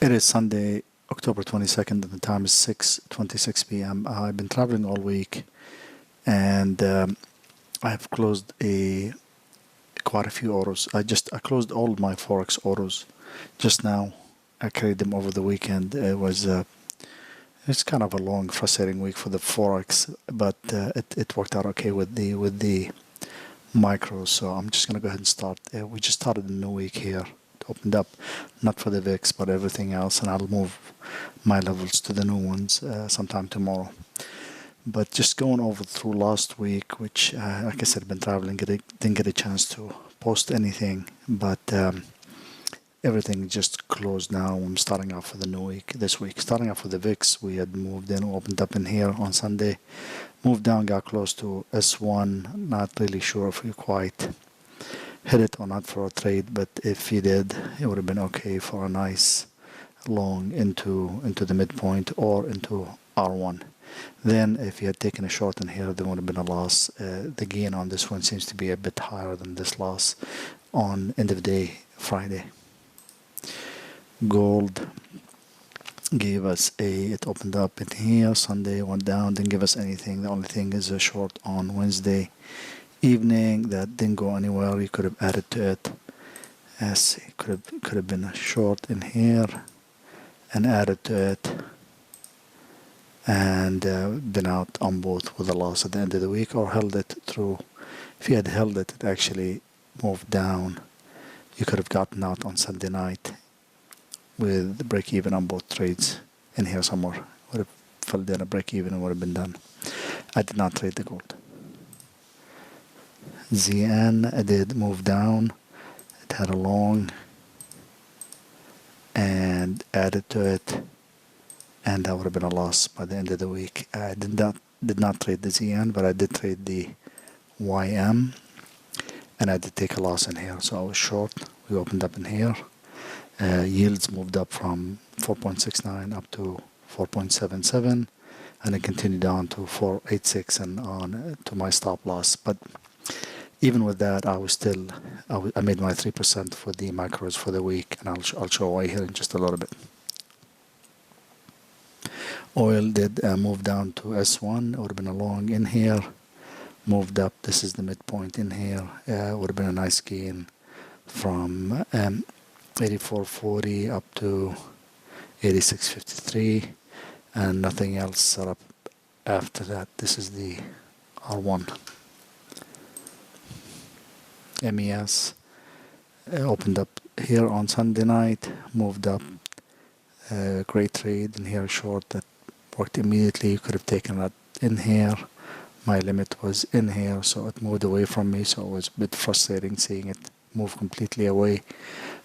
It is Sunday, October 22nd, and the time is 6:26 p.m. I've been traveling all week, and I've closed quite a few orders. I closed all my Forex orders just now. I carried them over the weekend. It's kind of a long, frustrating week for the Forex, but it worked out okay with the micros. So I'm just gonna go ahead and start. We just started a new week here. Opened up, not for the VIX, but everything else, and I'll move my levels to the new ones sometime tomorrow. But just going over through last week, which, like I said, I've been traveling, didn't get a chance to post anything, but everything just closed now. I'm starting off for the new week this week. Starting off with the VIX, we had moved in, opened up in here on Sunday, moved down, got close to S1. Not really sure if we quite hit it or not for a trade, but if you did, it would have been okay for a nice long into the midpoint or into R1. Then if you had taken a short in here, there would have been a loss. The gain on this one seems to be a bit higher than this loss on end of day Friday. Gold gave us it opened up in here Sunday, went down, didn't give us anything. The only thing is a short on Wednesday evening that didn't go anywhere. You could have added to it. Could have been a short in here and added to it, and been out on both with a loss at the end of the week, or held it through. If you had held it, it actually moved down. You could have gotten out on Sunday night with break even on both trades in here somewhere. Would have filled in a break even and would have been done. I did not trade the gold. ZN did move down. It had a long and added to it, and that would have been a loss by the end of the week. I did not trade the ZN, but I did trade the YM, and I did take a loss in here. So I was short. We opened up in here. Yields moved up from 4.69 up to 4.77, and it continued down to 4.86 and on to my stop loss. But even with that, I made my 3% for the macros for the week, and I'll show why here in just a little bit. Oil did move down to S1. It would have been a long in here. Moved up. This is the midpoint in here. Would have been a nice gain from 84.40 up to 86.53, and nothing else set up after that. This is the R1. MES opened up here on Sunday night, moved up. Great trade in here, short that worked immediately. You could have taken that in here. My limit was in here, so it moved away from me, so it was a bit frustrating seeing it move completely away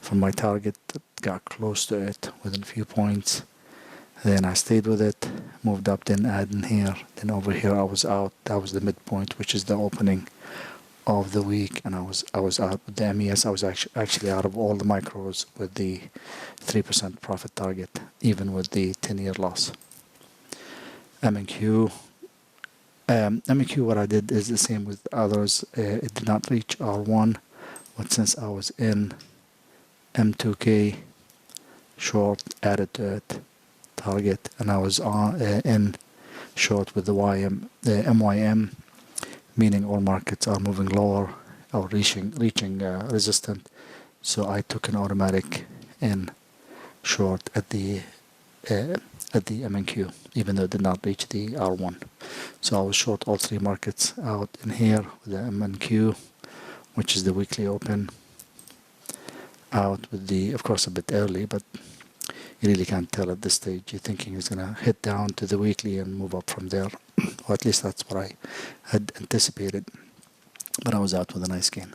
from my target. Got close to it within a few points. Then I stayed with it, moved up, then add in here. Then over here I was out. That was the midpoint, which is the opening of the week, and I was out with the MES. I was actually out of all the micros with the 3% profit target, even with the 10-year loss. MQ, what I did is the same with others. It did not reach R1, but since I was in M2K short, added to it target, and I was in short with the MYM, meaning all markets are moving lower or reaching resistance. So I took an automatic in short at the MNQ, even though it did not reach the R1. So I was short all three markets out in here with the MNQ, which is the weekly open. Out with the, of course, a bit early, but you really can't tell at this stage. You're thinking it's going to hit down to the weekly and move up from there. Or at least that's what I had anticipated. But I was out with a nice gain.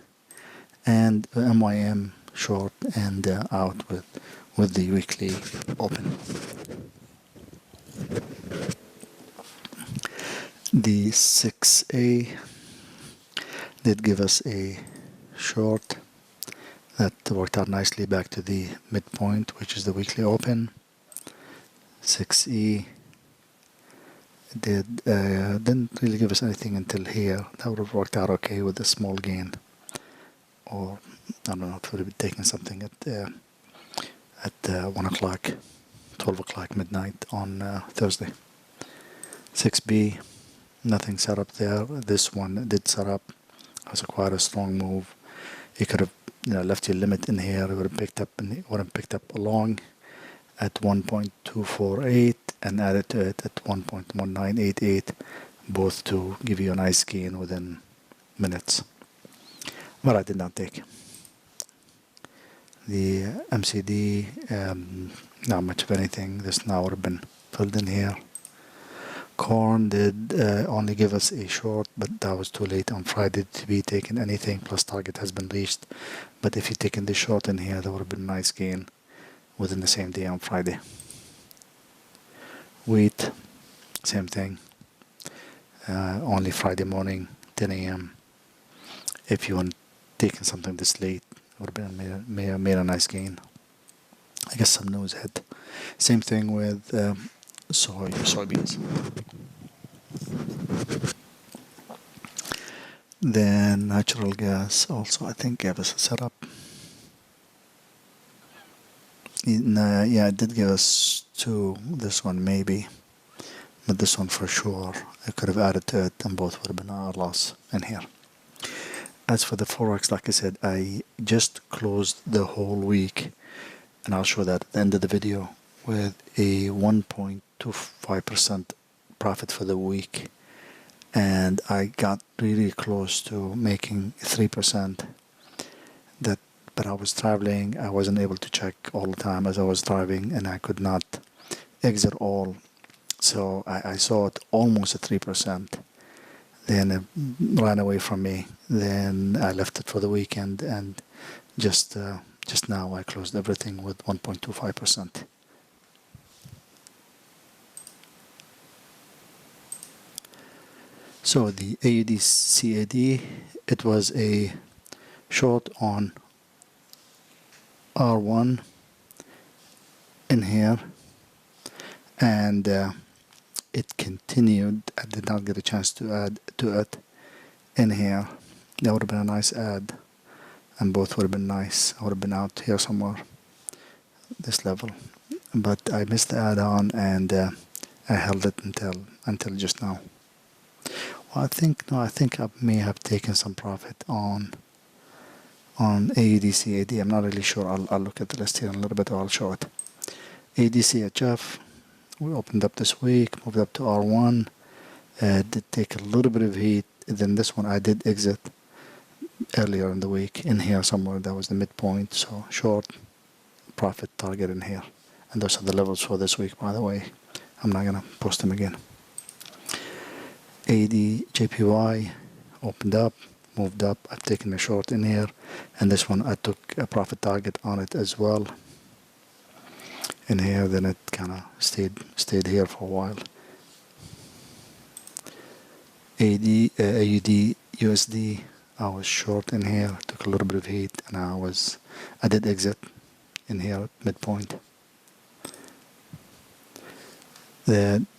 And MYM short and out with the weekly open. The 6A did give us a short that worked out nicely back to the midpoint, which is the weekly open. 6E didn't really give us anything until here. That would have worked out okay with a small gain, or I don't know, it would have been taking something at at 1 o'clock, 12 o'clock midnight on Thursday. 6B, nothing set up there. This one did set up. It was quite a strong move. You could have left your limit in here. It would have picked up along at 1.248 and added to it at 1.1988, both to give you a nice gain within minutes. But I did not take. The MCD, not much of anything. This now would have been filled in here. Corn did only give us a short, but that was too late on Friday to be taking anything, plus target has been reached. But if you'd taken the short in here, that would have been a nice gain within the same day on Friday. Wheat, same thing. Only Friday morning, 10 a.m. If you want taking something this late, it would have been made a nice gain. I guess some news hit. Same thing with soybeans. Then natural gas also, I think, gave us a setup. Yeah, it did give us two. This one maybe, but this one for sure. I could have added to it, and both would have been a loss in here. As for the Forex, like I said, I just closed the whole week, and I'll show that at the end of the video, with a 1.25% profit for the week. And I got really close to making 3%. But I was traveling, I wasn't able to check all the time as I was driving, and I could not exit all. So I saw it almost at 3%. Then it ran away from me. Then I left it for the weekend, and just now I closed everything with 1.25%. So the AUD CAD, it was a short on R1 in here, and it continued. I did not get a chance to add to it in here. That would have been a nice add, and both would have been nice. I would have been out here somewhere, this level, but I missed the add-on, and I held it until just now. Well, I think I may have taken some profit on AUD-CAD. I'm not really sure. I'll look at the list here in a little bit, or I'll show it. AUD-CHF, we opened up this week, moved up to R1, did take a little bit of heat. Then this one I did exit earlier in the week in here somewhere. That was the midpoint, so short profit target in here. And those are the levels for this week, by the way. I'm not gonna post them again. AD-JPY opened up, moved up. I've taken a short in here, and this one I took a profit target on it as well in here. Then it kind of stayed here for a while. AUD USD, I was short in here, took a little bit of heat, and I did exit in here at midpoint.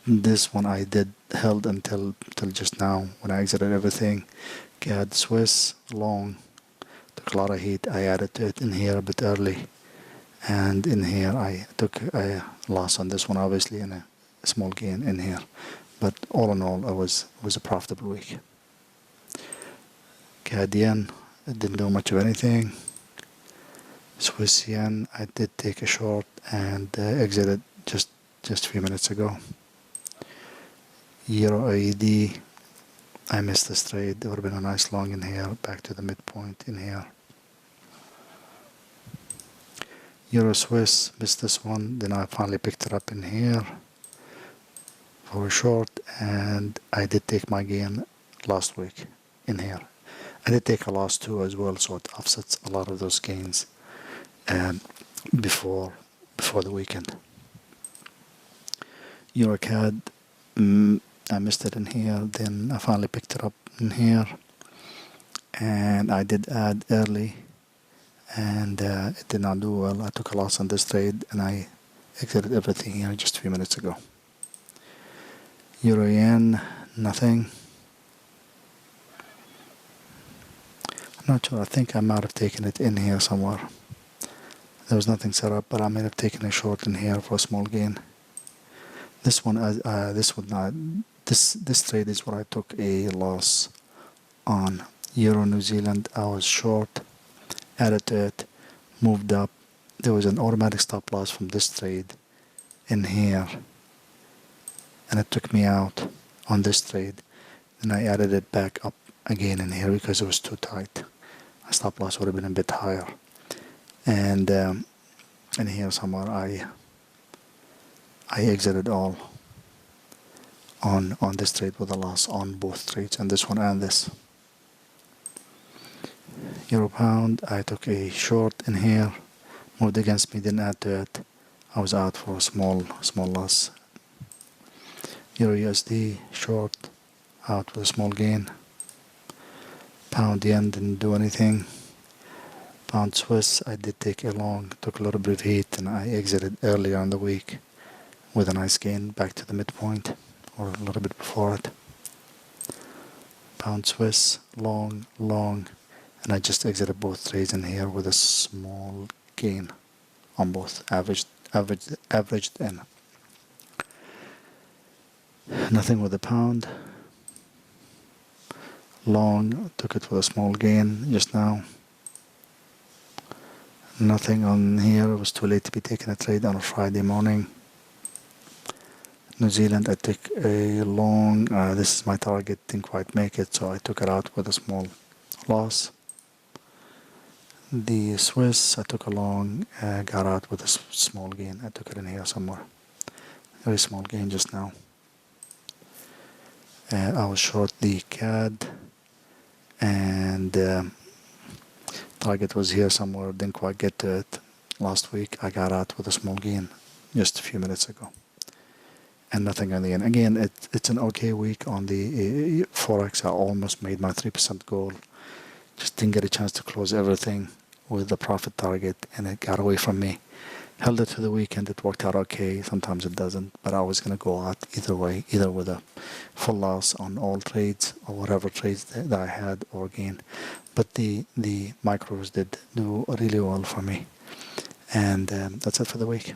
This one I did held until just now when I exited everything. CAD Swiss long, took a lot of heat. I added to it in here a bit early, and in here I took a loss on this one, obviously, and a small gain in here. But all in all, it was a profitable week. CAD Yen, it didn't do much of anything. Swiss Yen, I did take a short and exited just a few minutes ago. Euro AED, I missed this trade. There would have been a nice long in here, back to the midpoint in here. Euro Swiss, missed this one. Then I finally picked it up in here for a short, and I did take my gain last week in here. I did take a loss too as well, so it offsets a lot of those gains before the weekend. EuroCAD, I missed it in here, then I finally picked it up in here, and I did add early, and it did not do well. I took a loss on this trade, and I exited everything here just a few minutes ago. Euro Yen, nothing. I'm not sure. I think I might have taken it in here somewhere. There was nothing set up, but I may have taken a short in here for a small gain. This one, this trade is where I took a loss on Euro New Zealand. I was short, added to it, moved up. There was an automatic stop loss from this trade in here, and it took me out on this trade. Then I added it back up again in here because it was too tight. My stop loss would have been a bit higher. And in here somewhere I exited all on this trade with a loss on both trades, and this one and this. Euro pound, I took a short in here, moved against me, didn't add to it. I was out for a small loss. Euro USD, short, out with a small gain. Pound yen, didn't do anything. Pound Swiss, I did take a long, took a little bit of heat, and I exited earlier in the week with a nice gain back to the midpoint, or a little bit before it. Pound Swiss, long, and I just exited both trades in here with a small gain on both, averaged in. Nothing with the pound. Long, took it with a small gain just now. Nothing on here. It was too late to be taking a trade on a Friday morning. New Zealand, I took a long. This is my target. Didn't quite make it, so I took it out with a small loss. The Swiss, I took a long. Got out with a small gain. I took it in here somewhere. Very small gain just now. I was short the CAD, and target was here somewhere, didn't quite get to it. Last week I got out with a small gain just a few minutes ago. And nothing on the end. Again, it's an okay week on the Forex. I almost made my 3% goal. Just didn't get a chance to close everything with the profit target, and it got away from me. Held it to the weekend. It worked out okay. Sometimes it doesn't, but I was going to go out either way, either with a full loss on all trades or whatever trades that I had, or gain. But the micros did do really well for me. And that's it for the week.